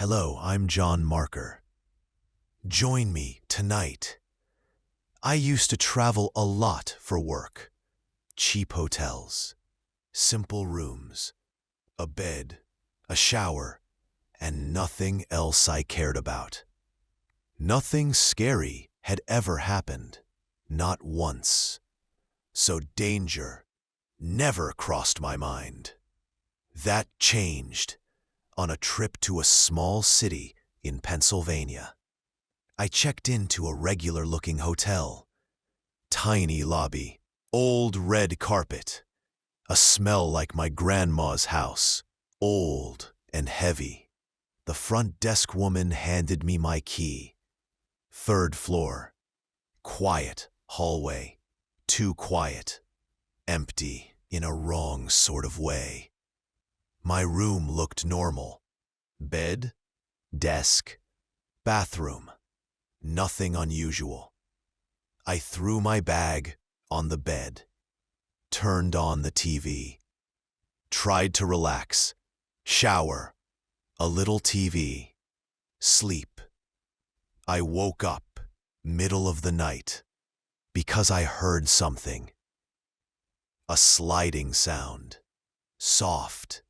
Hello, I'm John Marker. Join me tonight. I used to travel a lot for work. Cheap hotels, simple rooms, a bed, a shower, and nothing else I cared about. Nothing scary had ever happened, not once. So danger never crossed my mind. That changed on a trip to a small city in Pennsylvania. I checked into a regular-looking hotel. Tiny lobby, old red carpet, a smell like my grandma's house, old and heavy. The front desk woman handed me my key. Third floor, quiet hallway, too quiet, empty in a wrong sort of way. My room looked normal. Bed, desk, bathroom, nothing unusual. I threw my bag on the bed, turned on the TV, tried to relax, shower, a little TV, sleep. I woke up, middle of the night, because I heard something. A sliding sound, soft,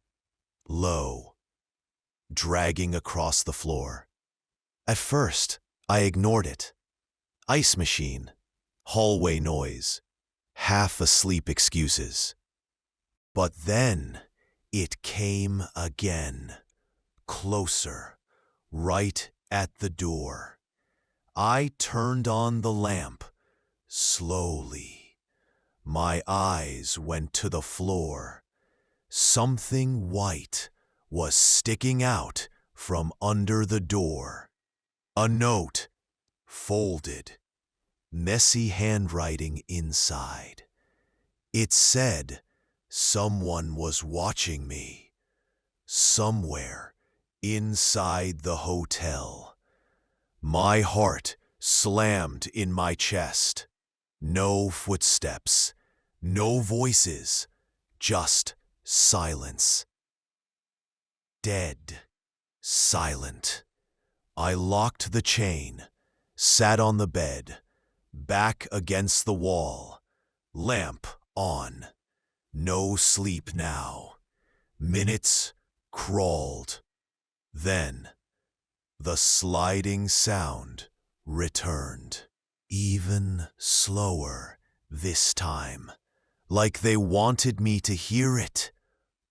low, dragging across the floor. At first, I ignored it. Ice machine, hallway noise, half-asleep excuses. But then it came again, closer, right at the door. I turned on the lamp, slowly. My eyes went to the floor. Something white was sticking out from under the door. A note, folded, messy handwriting inside. It said someone was watching me, somewhere inside the hotel. My heart slammed in my chest. No footsteps, no voices, just silence. Dead, silent. I locked the chain, sat on the bed, back against the wall, lamp on. No sleep now. Minutes crawled. Then, the sliding sound returned, even slower this time, like they wanted me to hear it.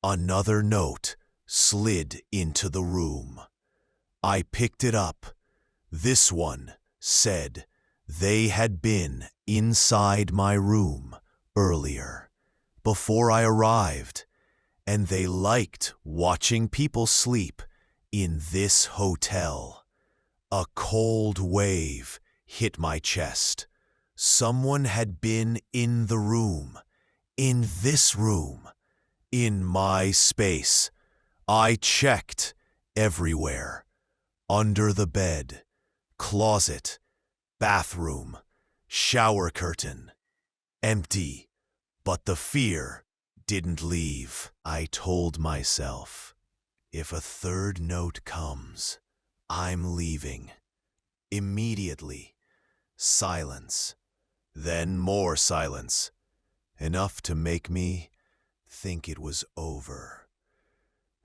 Another note slid into the room. I picked it up. This one said they had been inside my room earlier, before I arrived, and they liked watching people sleep in this hotel. A cold wave hit my chest. Someone had been in the room, in this room, in my space. I checked everywhere. Under the bed, closet, bathroom, shower curtain. Empty, but the fear didn't leave. I told myself, if a third note comes, I'm leaving. Immediately, silence. Then more silence. Enough to make me think it was over.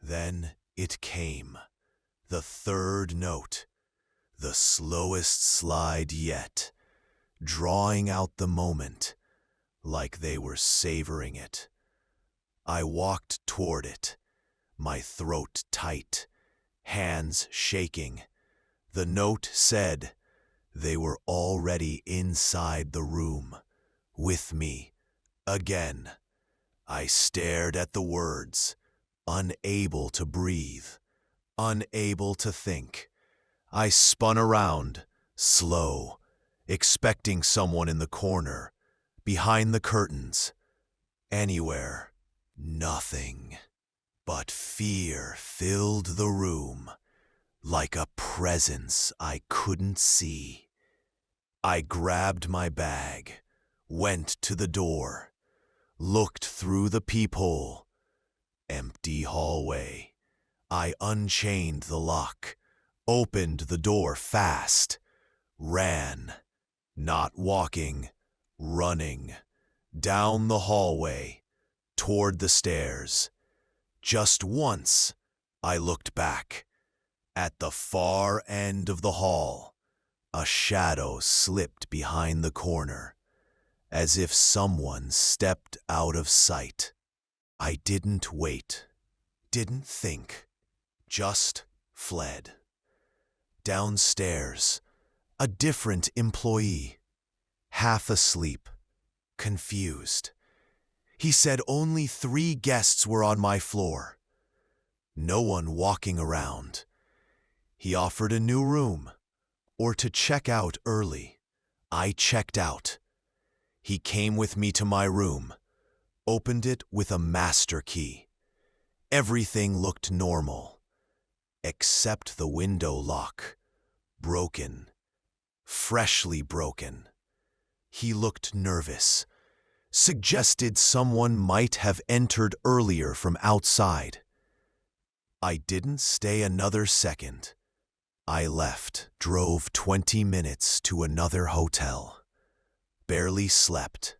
Then it came. The third note. The slowest slide yet. Drawing out the moment, like they were savoring it. I walked toward it, my throat tight, hands shaking. The note said they were already inside the room, with me, again. I stared at the words, unable to breathe, unable to think. I spun around, slow, expecting someone in the corner, behind the curtains. Anywhere, nothing. But fear filled the room, like a presence I couldn't see. I grabbed my bag, went to the door, looked through the peephole. Empty hallway. I unchained the lock, opened the door fast, ran, not walking, running, down the hallway, toward the stairs. Just once, I looked back. At the far end of the hall, a shadow slipped behind the corner, as if someone stepped out of sight. I didn't wait, didn't think, just fled. Downstairs, a different employee, half asleep, confused. He said only 3 guests were on my floor. No one walking around. He offered a new room, or to check out early. I checked out. He came with me to my room, opened it with a master key. Everything looked normal, except the window lock, broken, freshly broken. He looked nervous, suggested someone might have entered earlier from outside. I didn't stay another second. I left, drove 20 minutes to another hotel. Barely slept.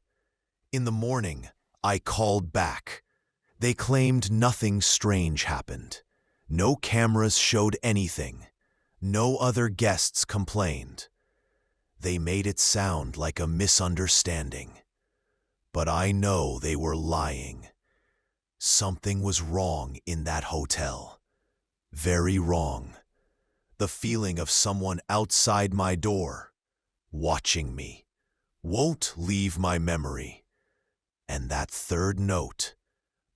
In the morning, I called back. They claimed nothing strange happened. No cameras showed anything. No other guests complained. They made it sound like a misunderstanding. But I know they were lying. Something was wrong in that hotel. Very wrong. The feeling of someone outside my door, watching me, won't leave my memory. And that third note,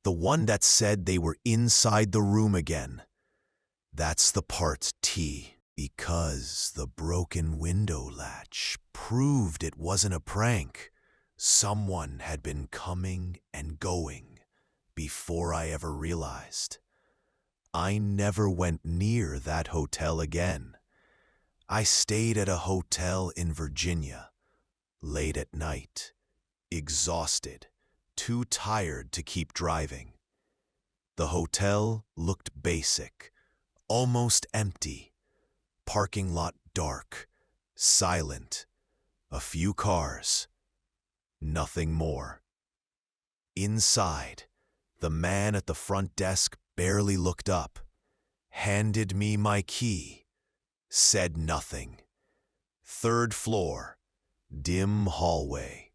the one that said they were inside the room again, that's the part T, because the broken window latch proved it wasn't a prank. Someone had been coming and going before I ever realized. I never went near that hotel again. I stayed at a hotel in Virginia, late at night, exhausted, too tired to keep driving. The hotel looked basic, almost empty. Parking lot dark, silent, a few cars, nothing more. Inside, the man at the front desk barely looked up, handed me my key, said nothing. 3rd floor, dim hallway.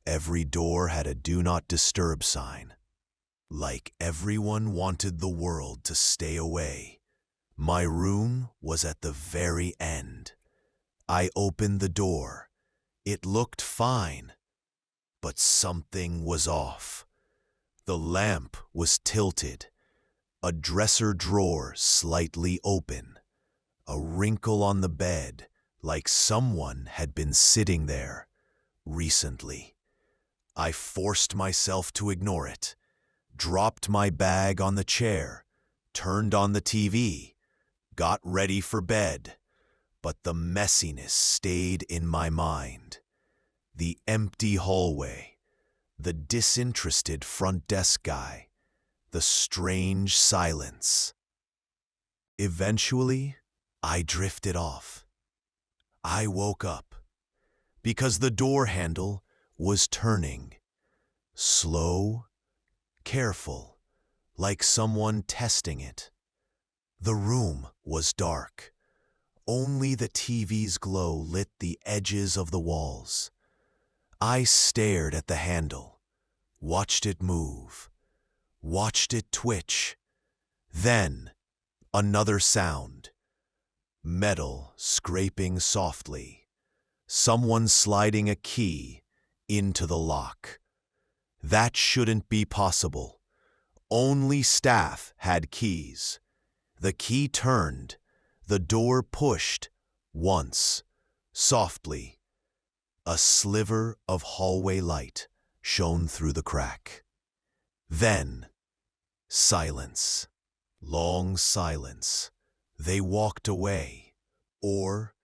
Every door had a do not disturb sign. Like everyone wanted the world to stay away. My room was at the very end. I opened the door. It looked fine, but something was off. The lamp was tilted. A dresser drawer slightly open, a wrinkle on the bed like someone had been sitting there recently. I forced myself to ignore it, dropped my bag on the chair, turned on the TV, got ready for bed, but the messiness stayed in my mind. The empty hallway, the disinterested front desk guy, the strange silence. Eventually, I drifted off. I woke up because the door handle was turning. Slow, careful, like someone testing it. The room was dark. Only the TV's glow lit the edges of the walls. I stared at the handle, watched it move. Watched it twitch. Then, another sound. Metal scraping softly. Someone sliding a key into the lock. That shouldn't be possible. Only staff had keys. The key turned. The door pushed. Once. Softly. A sliver of hallway light shone through the crack. Then, silence. Long silence. They walked away. Or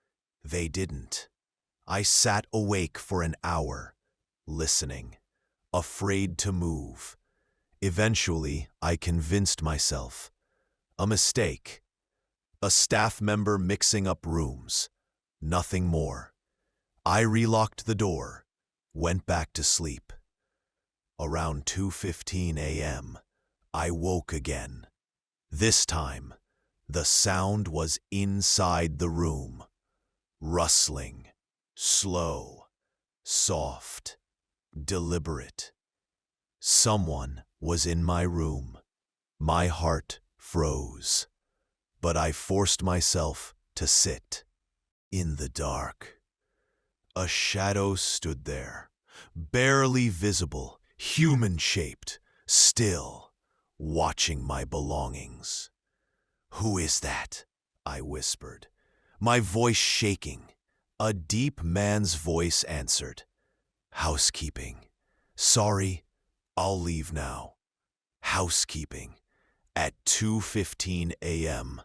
they didn't. I sat awake for an hour, listening, afraid to move. Eventually, I convinced myself. A mistake. A staff member mixing up rooms. Nothing more. I relocked the door, went back to sleep. Around 2:15 a.m., I woke again. This time, the sound was inside the room. Rustling, slow, soft, deliberate. Someone was in my room. My heart froze, but I forced myself to sit. In the dark, a shadow stood there, barely visible, human-shaped, still, watching my belongings. "Who is that?" I whispered, my voice shaking. A deep man's voice answered, "Housekeeping. Sorry, I'll leave now." Housekeeping. At 2:15 a.m.,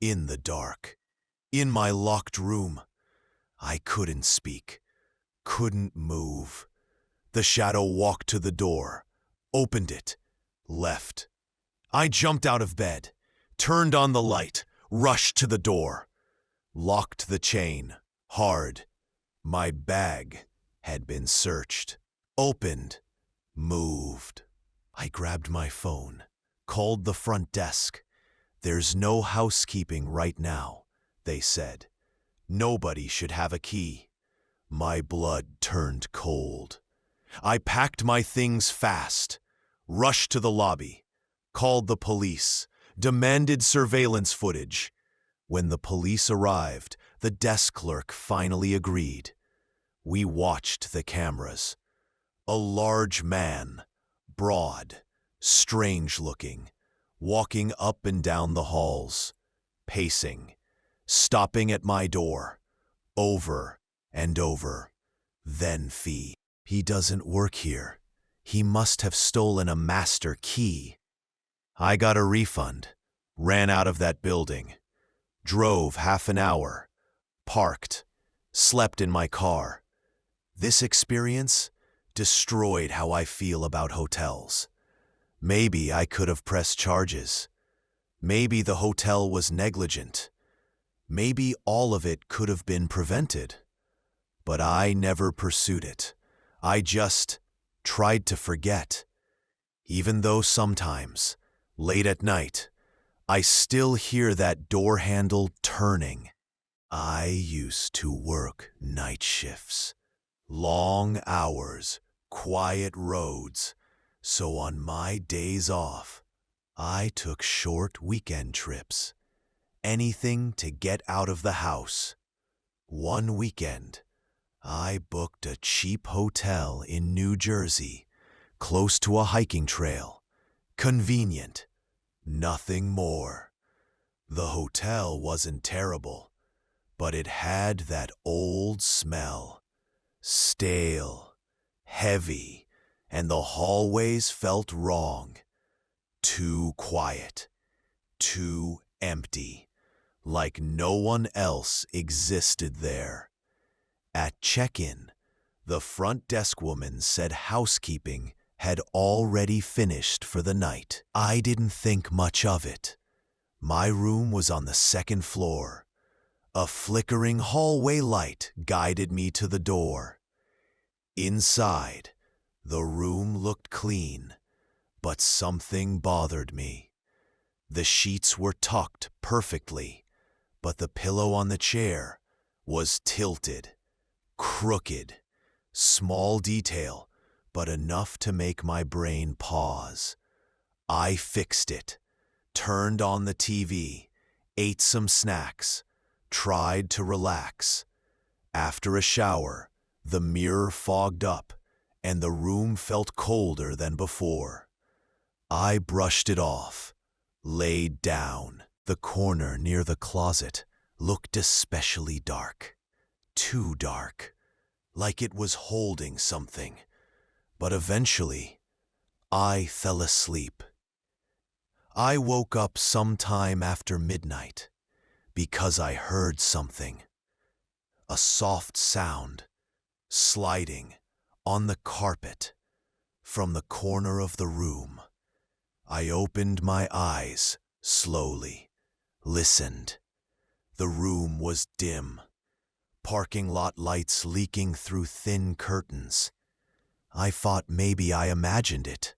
in the dark, in my locked room. I couldn't speak, couldn't move. The shadow walked to the door, opened it, left. I jumped out of bed, turned on the light, rushed to the door, locked the chain, hard. My bag had been searched, opened, moved. I grabbed my phone, called the front desk. "There's no housekeeping right now," they said. "Nobody should have a key." My blood turned cold. I packed my things fast, rushed to the lobby, called the police, demanded surveillance footage. When the police arrived, the desk clerk finally agreed. We watched the cameras. A large man, broad, strange-looking, walking up and down the halls, pacing, stopping at my door, over and over, then fee. "He doesn't work here. He must have stolen a master key." I got a refund, ran out of that building, drove half an hour, parked, slept in my car. This experience destroyed how I feel about hotels. Maybe I could have pressed charges. Maybe the hotel was negligent. Maybe all of it could have been prevented. But I never pursued it. I just tried to forget. Even though sometimes, late at night, I still hear that door handle turning. I used to work night shifts. Long hours, quiet roads. So on my days off, I took short weekend trips. Anything to get out of the house. One weekend, I booked a cheap hotel in New Jersey, close to a hiking trail. Convenient. Nothing more. The hotel wasn't terrible, but it had that old smell. Stale, heavy, and the hallways felt wrong. Too quiet, too empty, like no one else existed there. At check-in, the front desk woman said housekeeping had already finished for the night. I didn't think much of it. My room was on the second floor. A flickering hallway light guided me to the door. Inside, the room looked clean, but something bothered me. The sheets were tucked perfectly, but the pillow on the chair was tilted, crooked. Small detail, but enough to make my brain pause. I fixed it, turned on the TV, ate some snacks, tried to relax. After a shower, the mirror fogged up, and the room felt colder than before. I brushed it off, laid down. The corner near the closet looked especially dark. Too dark, like it was holding something. But eventually, I fell asleep. I woke up sometime after midnight because I heard something. A soft sound, sliding on the carpet from the corner of the room. I opened my eyes slowly, listened. The room was dim, parking lot lights leaking through thin curtains. I thought maybe I imagined it.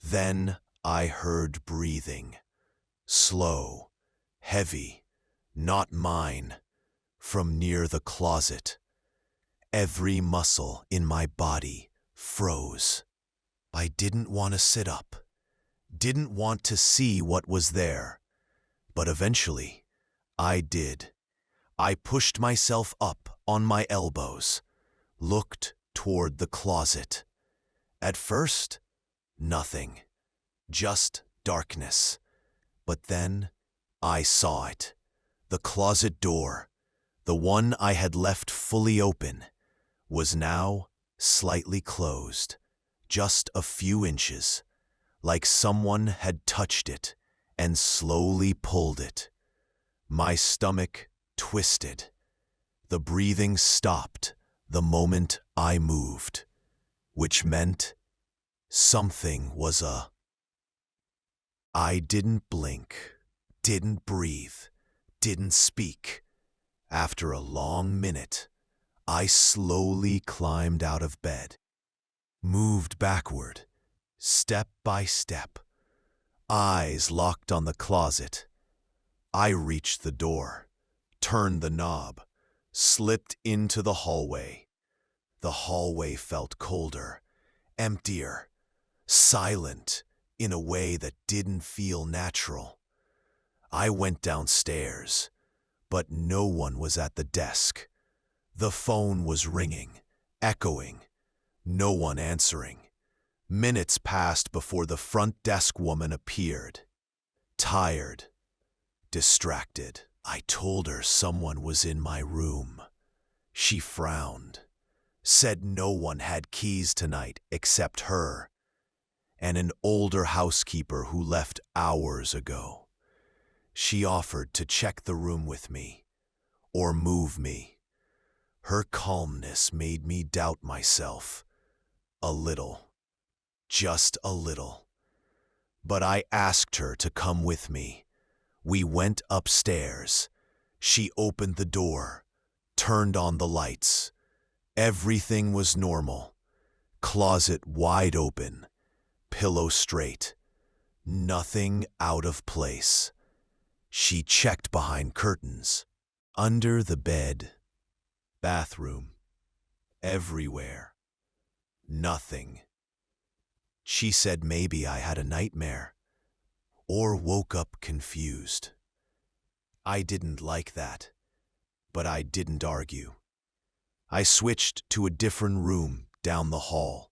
Then I heard breathing. Slow, heavy, not mine, from near the closet. Every muscle in my body froze. I didn't want to sit up, didn't want to see what was there, but eventually I did. I pushed myself up on my elbows, looked toward the closet. At first, nothing, just darkness. But then I saw it. The closet door, the one I had left fully open, was now slightly closed, just a few inches, like someone had touched it and slowly pulled it. My stomach twisted. The breathing stopped the moment I moved, which meant something was I didn't blink, didn't breathe, didn't speak. After a long minute, I slowly climbed out of bed, moved backward, step by step, eyes locked on the closet. I reached the door, turned the knob, slipped into the hallway. The hallway felt colder, emptier, silent in a way that didn't feel natural. I went downstairs, but no one was at the desk. The phone was ringing, echoing, no one answering. Minutes passed before the front desk woman appeared. Tired, distracted. I told her someone was in my room. She frowned, said no one had keys tonight except her, and an older housekeeper who left hours ago. She offered to check the room with me, or move me. Her calmness made me doubt myself. A little. Just a little. But I asked her to come with me. We went upstairs. She opened the door, turned on the lights. Everything was normal. Closet wide open, pillow straight. Nothing out of place. She checked behind curtains, under the bed, bathroom, everywhere. Nothing. She said maybe I had a nightmare, or woke up confused. I didn't like that, but I didn't argue. I switched to a different room down the hall,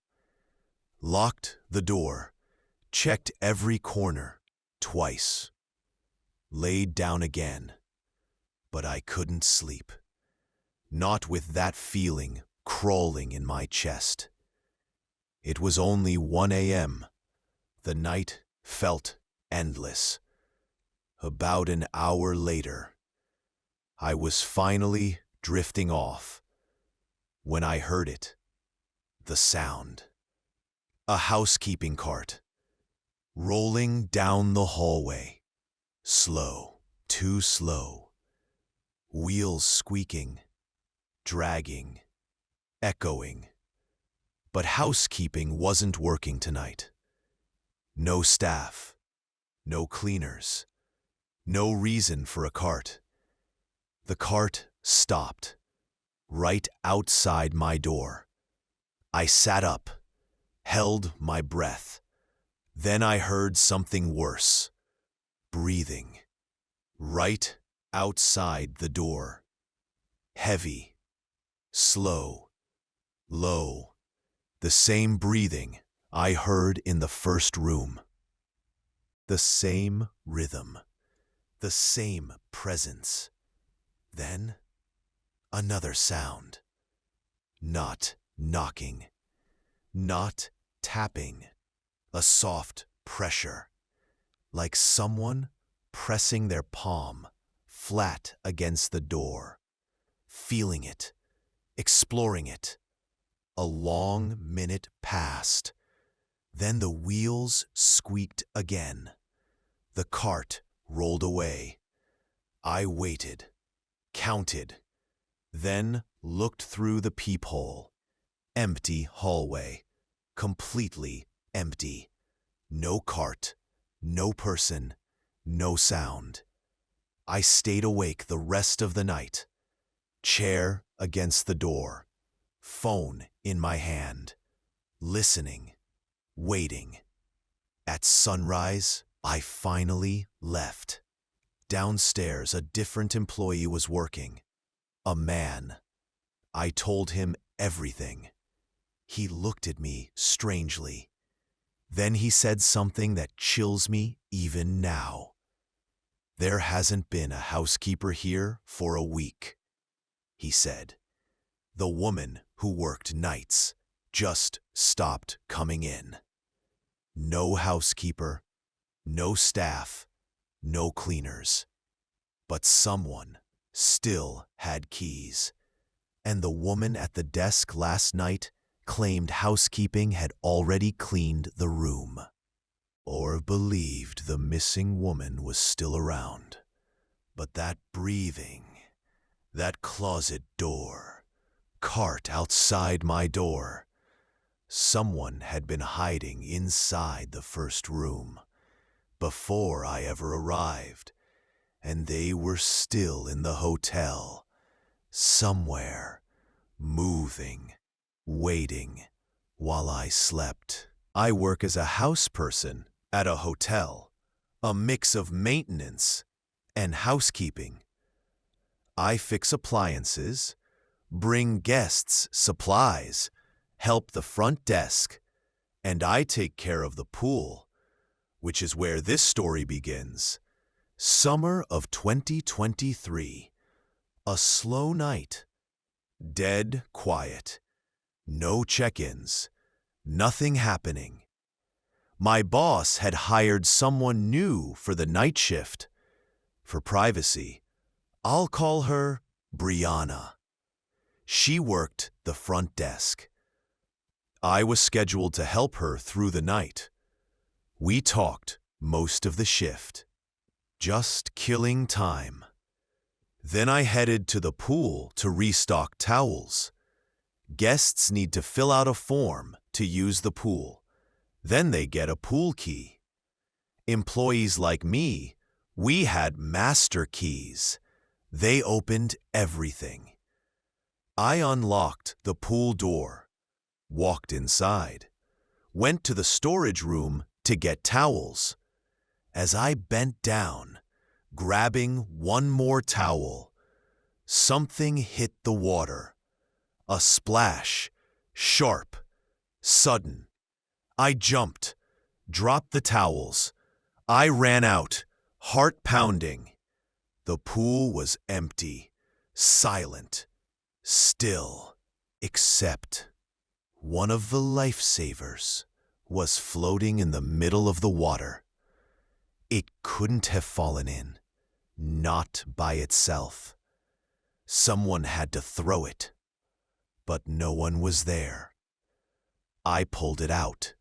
locked the door, checked every corner twice, laid down again, but I couldn't sleep. Not with that feeling crawling in my chest. It was only 1 a.m. The night felt endless. About an hour later, I was finally drifting off when I heard it, the sound. A housekeeping cart, rolling down the hallway, slow, too slow, wheels squeaking, dragging, echoing. But housekeeping wasn't working tonight. No staff, no cleaners, no reason for a cart. The cart stopped, right outside my door. I sat up, held my breath. Then I heard something worse. Breathing. Right outside the door. Heavy. Slow. Low. The same breathing I heard in the first room. The same rhythm. The same presence. Then, another sound. Not knocking. Not tapping. A soft pressure. Like someone pressing their palm flat against the door. Feeling it. Exploring it. A long minute passed. Then the wheels squeaked again. The cart rolled away. I waited, counted, then looked through the peephole. Empty hallway, completely empty. No cart, no person, no sound. I stayed awake the rest of the night. Chair against the door, phone in my hand, listening, waiting. At sunrise, I finally left. Downstairs, a different employee was working. A man. I told him everything. He looked at me strangely. Then he said something that chills me even now. "There hasn't been a housekeeper here for a week," he said. "The woman who worked nights just stopped coming in. No housekeeper, no staff, no cleaners. But someone still had keys. And the woman at the desk last night claimed housekeeping had already cleaned the room, or believed the missing woman was still around. But that breathing, that closet door, cart outside my door, someone had been hiding inside the first room before I ever arrived, and they were still in the hotel, somewhere, moving, waiting, while I slept. I work as a house person at a hotel, a mix of maintenance and housekeeping. I fix appliances, bring guests supplies, help the front desk, and I take care of the pool, which is where this story begins. Summer of 2023. A slow night. Dead quiet. No check-ins. Nothing happening. My boss had hired someone new for the night shift. For privacy, I'll call her Brianna. She worked the front desk. I was scheduled to help her through the night. We talked most of the shift, just killing time. Then I headed to the pool to restock towels. Guests need to fill out a form to use the pool. Then they get a pool key. Employees like me, we had master keys. They opened everything. I unlocked the pool door, walked inside, went to the storage room to get towels. As I bent down, grabbing one more towel, something hit the water. A splash, sharp, sudden. I jumped, dropped the towels. I ran out, heart pounding. The pool was empty, silent, still, except one of the lifesavers was floating in the middle of the water. It couldn't have fallen in, not by itself. Someone had to throw it, but no one was there. I pulled it out,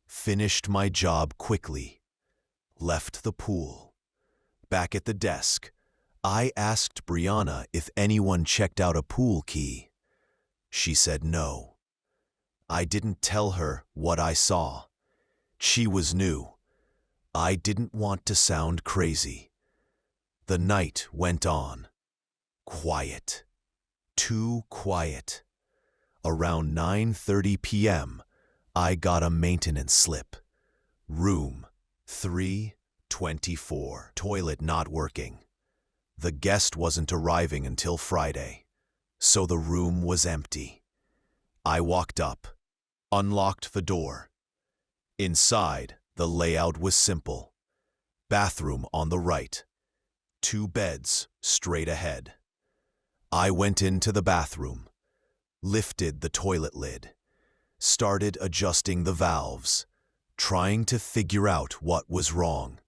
finished my job quickly, left the pool. Back at the desk, I asked Brianna if anyone checked out a pool key. She said no. I didn't tell her what I saw. She was new. I didn't want to sound crazy. The night went on. Quiet. Too quiet. Around 9:30 p.m., I got a maintenance slip. Room 324. Toilet not working. The guest wasn't arriving until Friday, so the room was empty. I walked up, unlocked the door. Inside, the layout was simple. Bathroom on the right. 2 beds straight ahead. I went into the bathroom, lifted the toilet lid, started adjusting the valves, trying to figure out what was wrong.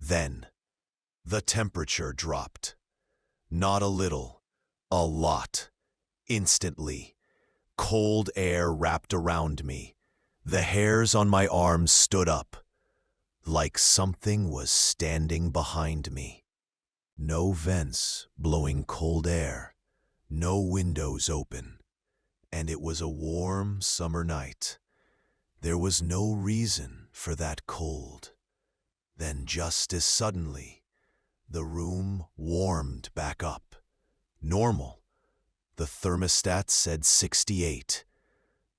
Then, the temperature dropped. Not a little, a lot. Instantly, cold air wrapped around me. The hairs on my arms stood up, like something was standing behind me. No vents blowing cold air, no windows open, and it was a warm summer night. There was no reason for that cold. Then just as suddenly, the room warmed back up. Normal. The thermostat said 68,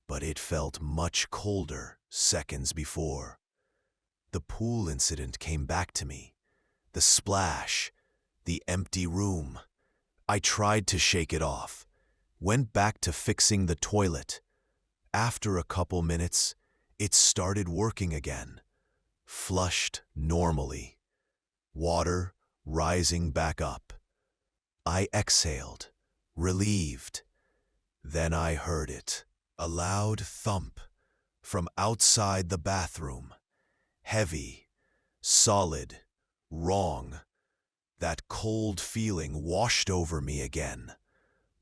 but it felt much colder seconds before. The pool incident came back to me. The splash, the empty room. I tried to shake it off, went back to fixing the toilet. After a couple minutes, it started working again. Flushed normally. Water rising back up. I exhaled, relieved. Then I heard it, a loud thump from outside the bathroom. Heavy, solid, wrong. That cold feeling washed over me again.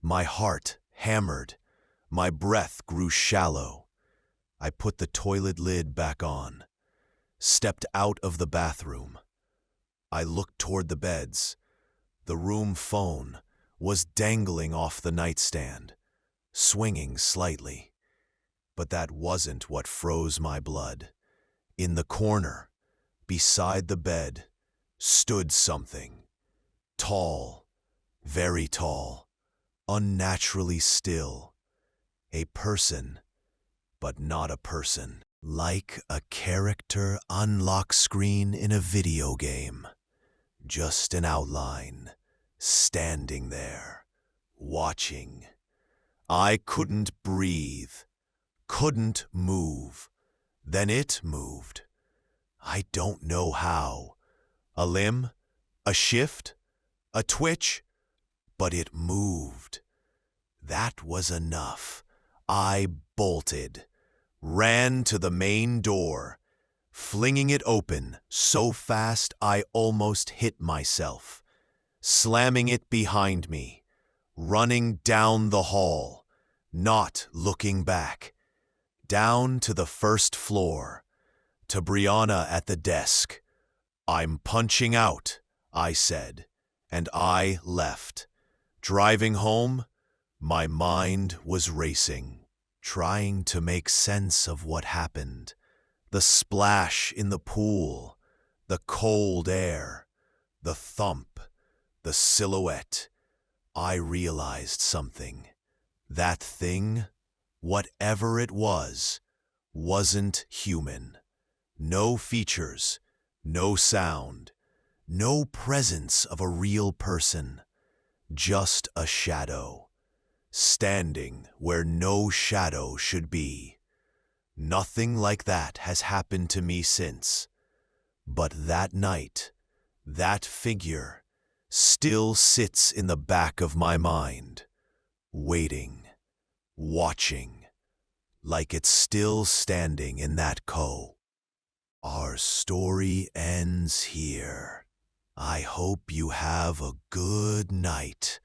My heart hammered. My breath grew shallow. I put the toilet lid back on, stepped out of the bathroom. I looked toward the beds. The room phone was dangling off the nightstand, swinging slightly. But that wasn't what froze my blood. In the corner, beside the bed, stood something. Tall, very tall, unnaturally still. A person, but not a person. Like a character unlock screen in a video game. Just an outline, standing there, watching. I couldn't breathe, couldn't move. Then it moved. I don't know how. A limb? A shift? A twitch? But it moved. That was enough. I bolted, ran to the main door, flinging it open so fast I almost hit myself, slamming it behind me, running down the hall, not looking back, down to the first floor, to Brianna at the desk. "I'm punching out," I said, and I left. Driving home, my mind was racing, trying to make sense of what happened. The splash in the pool, the cold air, the thump, the silhouette. I realized something. That thing, whatever it was, wasn't human. No features, no sound, no presence of a real person. Just a shadow, standing where no shadow should be. Nothing like that has happened to me since. But that night, that figure, still sits in the back of my mind, waiting, watching, like it's still standing in that cove. Our story ends here. I hope you have a good night.